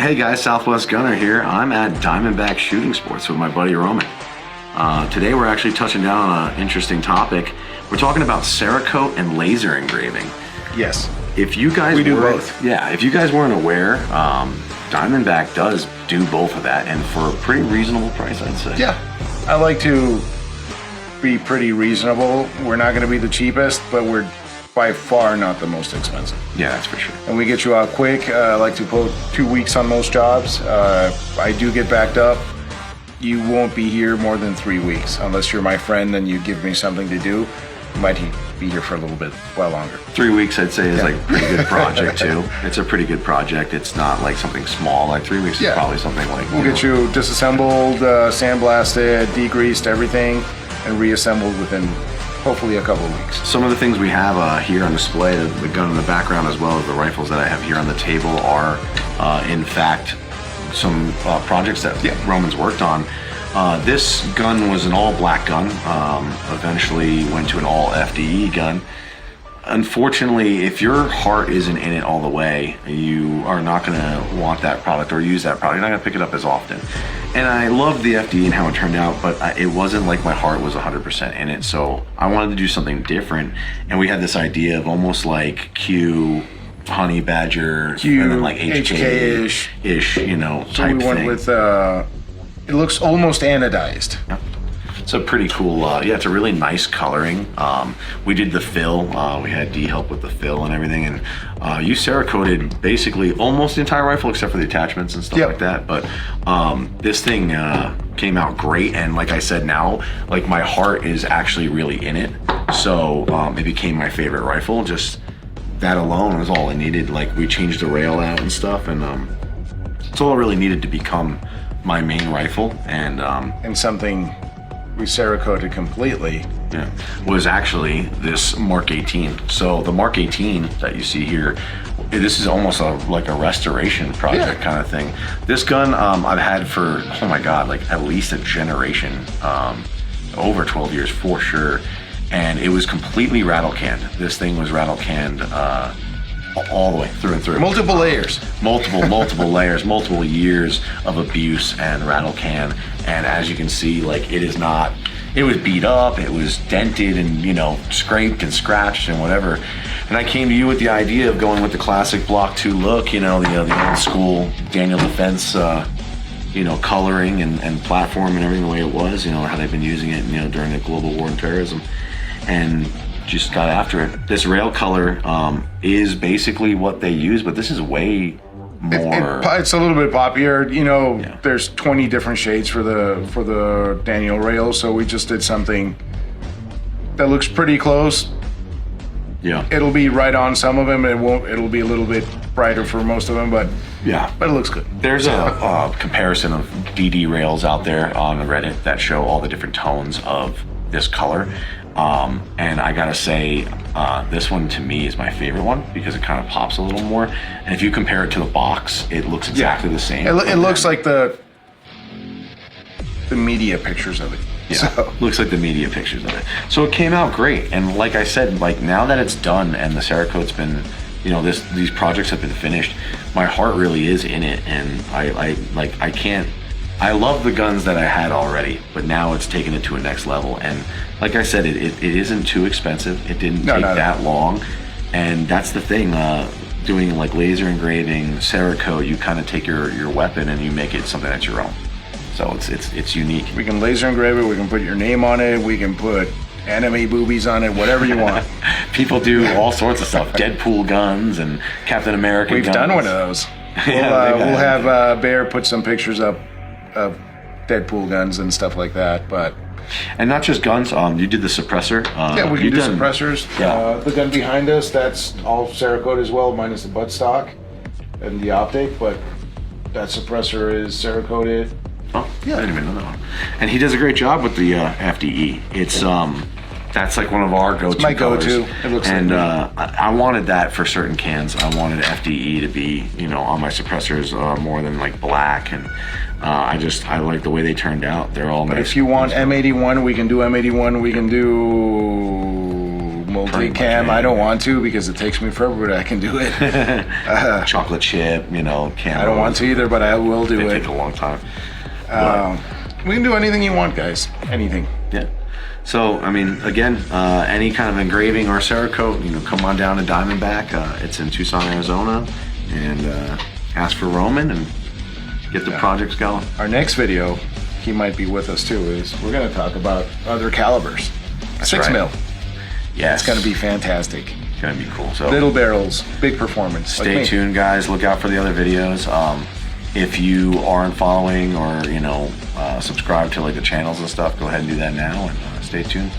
Hey guys, Southwest Gunner here. I'm at Diamondback Shooting Sports with my buddy Roman. Today we're actually touching down on an interesting topic. We're talking about Cerakote and laser engraving. Yes. If you guys do both. Yeah, if you guys weren't aware, Diamondback does do both of that, and for a pretty reasonable price, I'd say. Yeah. I like to be pretty reasonable. We're not going to be the cheapest, but we're by far not the most expensive. Yeah, that's for sure. And we get you out quick. I like to put 2 weeks on most jobs. I do get backed up. You won't be here more than 3 weeks. Unless you're my friend and you give me something to do. You might be here for a little bit, well longer. 3 weeks, I'd say, is like a pretty good project too. It's a pretty good project. It's not like something small. Like 3 weeks is probably something like... We'll get you disassembled, sandblasted, degreased, everything, and reassembled within hopefully a couple of weeks. Some of the things we have here on display, the gun in the background as well as the rifles that I have here on the table are in fact some projects that Roman's worked on. This gun was an all black gun, eventually went to an all FDE gun. Unfortunately, if your heart isn't in it all the way, you are not going to want that product or use that product. You're not going to pick it up as often. And I loved the FDE and how it turned out, but it wasn't like my heart was 100% in it. So I wanted to do something different. And we had this idea of almost like Q, Honey Badger, Q, and then like HK-ish, you know, so type we went thing. with, it looks almost anodized. Yeah. It's a pretty cool, yeah, it's a really nice coloring. We did the fill, we had D help with the fill and everything, and you Cerakoted basically almost the entire rifle except for the attachments and stuff like that. But this thing came out great, and like I said, now like my heart is actually really in it. So it became my favorite rifle. Just that alone was all I needed. Like we changed the rail out and stuff, and it's all I really needed to become my main rifle. And something we Cerakoted completely. Yeah, was actually this Mark 18. So the Mark 18 that you see here, this is almost like a restoration project kind of thing. This gun I've had for, oh my God, like at least a generation, over 12 years for sure. And it was completely rattle canned. This thing was rattle canned all the way through and through. Multiple layers. Multiple layers, multiple years of abuse and rattle can. And as you can see, like it was beat up, it was dented and, you know, scraped and scratched and whatever. And I came to you with the idea of going with the classic Block 2 look, you know, the old school Daniel Defense, you know, coloring and platform and everything the way it was, you know, how they've been using it, you know, during the global war on terrorism. And just got after it. This rail color is basically what they use, but this is way more. It's a little bit poppier, you know. Yeah. There's 20 different shades for the Daniel rail, so we just did something that looks pretty close. Yeah, it'll be right on some of them. It'll be a little bit brighter for most of them, but it looks good. There's a comparison of DD rails out there on Reddit that show all the different tones of this color. And I gotta say, this one to me is my favorite one because it kind of pops a little more. And if you compare it to the box, it looks exactly the same. It looks like the media pictures of it. Yeah, so. Looks like the media pictures of it. So it came out great. And like I said, like now that it's done and the Cerakote's been, you know, these projects have been finished, my heart really is in it. And I love the guns that I had already, but now it's taken it to a next level. And like I said, it isn't too expensive. It didn't take that long. And that's the thing, doing like laser engraving, Cerakote, you kind of take your weapon and you make it something that's your own. So it's unique. We can laser engrave it, we can put your name on it, we can put anime boobies on it, whatever you want. People do all sorts of stuff. Deadpool guns and Captain America guns. We've done one of those. We'll have Bear put some pictures up of Deadpool guns and stuff like that, but and not just guns. You did the suppressor. Yeah, we can do suppressors. Yeah. The gun behind us, that's all Cerakote as well, minus the buttstock and the optic, but that suppressor is Cerakoted. Oh, yeah, I didn't even know that one. And he does a great job with the FDE. It's that's like one of our go-to. It's my go-to. It looks and I wanted that for certain cans. I wanted FDE to be, you know, on my suppressors more than like black, and I like the way they turned out. They're all nice. If you want M81, we can do M81. We can do old Pretty dig much, cam. yeah. I don't want to because it takes me forever, but I can do it. Chocolate chip, you know, camo. I don't want to either, but I will do They it. take a long time. We can do anything you want, guys. Anything. Yeah. So, I mean, again, any kind of engraving or Cerakote, you know, come on down to Diamondback. It's in Tucson, Arizona, and ask for Roman and get the projects going. Our next video, he might be with us too, is we're going to talk about other calibers. 6 right. mil. Yes. It's going to be fantastic. It's going to be cool. So Little barrels, big performance. stay tuned, guys. Look out for the other videos. If you aren't following or, you know, subscribe to like the channels and stuff, go ahead and do that now and stay tuned.